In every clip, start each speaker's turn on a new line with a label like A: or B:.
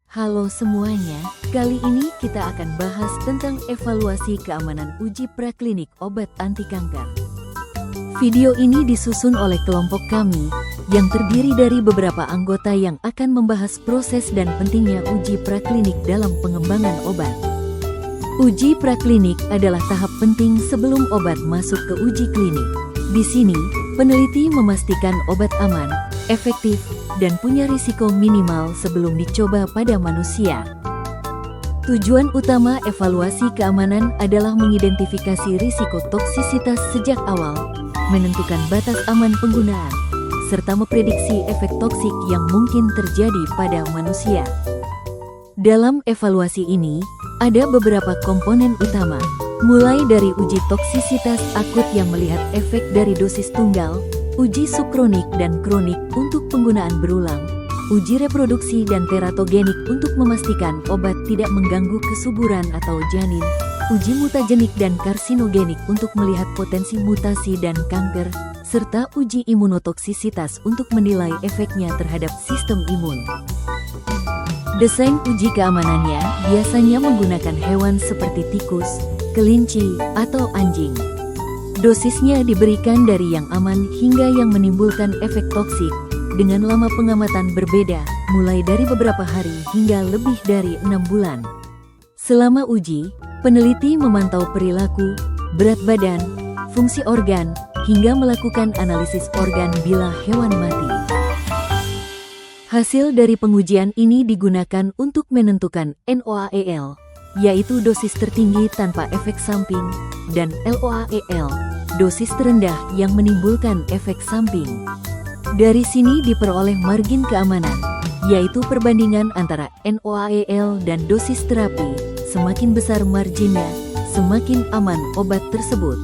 A: Halo semuanya, kali ini kita akan bahas tentang evaluasi keamanan uji praklinik obat anti kanker. Video ini disusun oleh kelompok kami, yang terdiri dari beberapa anggota yang akan membahas proses dan pentingnya uji praklinik dalam pengembangan obat. Uji praklinik adalah tahap penting sebelum obat masuk ke uji klinik. Di sini, peneliti memastikan obat aman, efektif, dan punya risiko minimal sebelum dicoba pada manusia. Tujuan utama evaluasi keamanan adalah mengidentifikasi risiko toksisitas sejak awal, menentukan batas aman penggunaan, serta memprediksi efek toksik yang mungkin terjadi pada manusia. Dalam evaluasi ini, ada beberapa komponen utama, mulai dari uji toksisitas akut yang melihat efek dari dosis tunggal, uji subkronik dan kronik untuk penggunaan berulang, uji reproduksi dan teratogenik untuk memastikan obat tidak mengganggu kesuburan atau janin, uji mutagenik dan karsinogenik untuk melihat potensi mutasi dan kanker, serta uji imunotoksisitas untuk menilai efeknya terhadap sistem imun. Desain uji keamanannya biasanya menggunakan hewan seperti tikus, kelinci, atau anjing. Dosisnya diberikan dari yang aman hingga yang menimbulkan efek toksik, dengan lama pengamatan berbeda, mulai dari beberapa hari hingga lebih dari 6 bulan. Selama uji, peneliti memantau perilaku, berat badan, fungsi organ, hingga melakukan analisis organ bila hewan mati. Hasil dari pengujian ini digunakan untuk menentukan NOAEL, yaitu dosis tertinggi tanpa efek samping, dan LOAEL, dosis terendah yang menimbulkan efek samping. Dari sini diperoleh margin keamanan, yaitu perbandingan antara NOAEL dan dosis terapi. Semakin besar marginnya, semakin aman obat tersebut.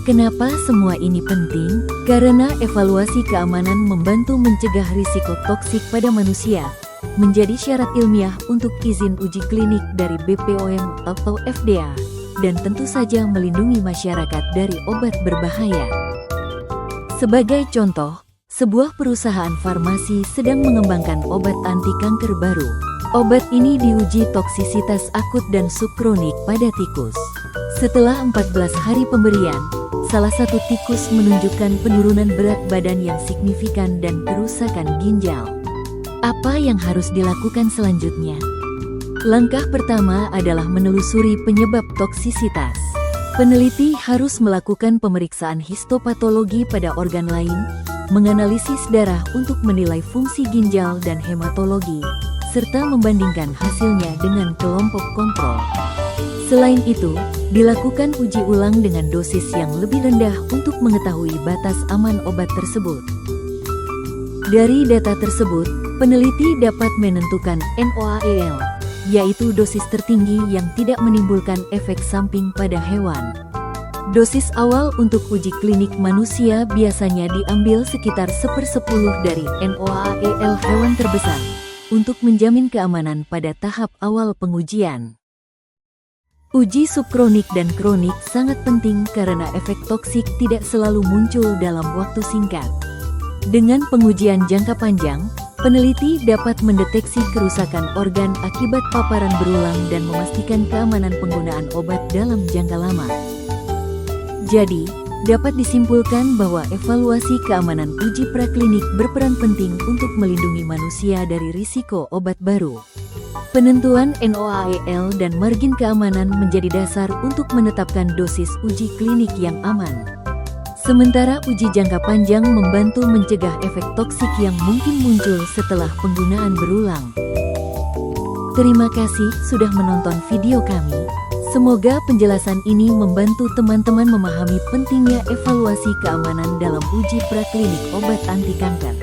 A: Kenapa semua ini penting? Karena evaluasi keamanan membantu mencegah risiko toksik pada manusia, menjadi syarat ilmiah untuk izin uji klinik dari BPOM atau FDA, dan tentu saja melindungi masyarakat dari obat berbahaya. Sebagai contoh, sebuah perusahaan farmasi sedang mengembangkan obat anti kanker baru. Obat ini diuji toksisitas akut dan subkronik pada tikus. Setelah 14 hari pemberian, salah satu tikus menunjukkan penurunan berat badan yang signifikan dan kerusakan ginjal. Apa yang harus dilakukan selanjutnya? Langkah pertama adalah menelusuri penyebab toksisitas. Peneliti harus melakukan pemeriksaan histopatologi pada organ lain, menganalisis darah untuk menilai fungsi ginjal dan hematologi, serta membandingkan hasilnya dengan kelompok kontrol. Selain itu, dilakukan uji ulang dengan dosis yang lebih rendah untuk mengetahui batas aman obat tersebut. Dari data tersebut, peneliti dapat menentukan NOAEL, yaitu dosis tertinggi yang tidak menimbulkan efek samping pada hewan. Dosis awal untuk uji klinik manusia biasanya diambil sekitar 1/10 dari NOAEL hewan terbesar, untuk menjamin keamanan pada tahap awal pengujian. Uji subkronik dan kronik sangat penting karena efek toksik tidak selalu muncul dalam waktu singkat. Dengan pengujian jangka panjang, peneliti dapat mendeteksi kerusakan organ akibat paparan berulang dan memastikan keamanan penggunaan obat dalam jangka lama. Jadi, dapat disimpulkan bahwa evaluasi keamanan uji praklinik berperan penting untuk melindungi manusia dari risiko obat baru. Penentuan NOAEL dan margin keamanan menjadi dasar untuk menetapkan dosis uji klinik yang aman. Sementara uji jangka panjang membantu mencegah efek toksik yang mungkin muncul setelah penggunaan berulang. Terima kasih sudah menonton video kami. Semoga penjelasan ini membantu teman-teman memahami pentingnya evaluasi keamanan dalam uji praklinik obat anti kanker.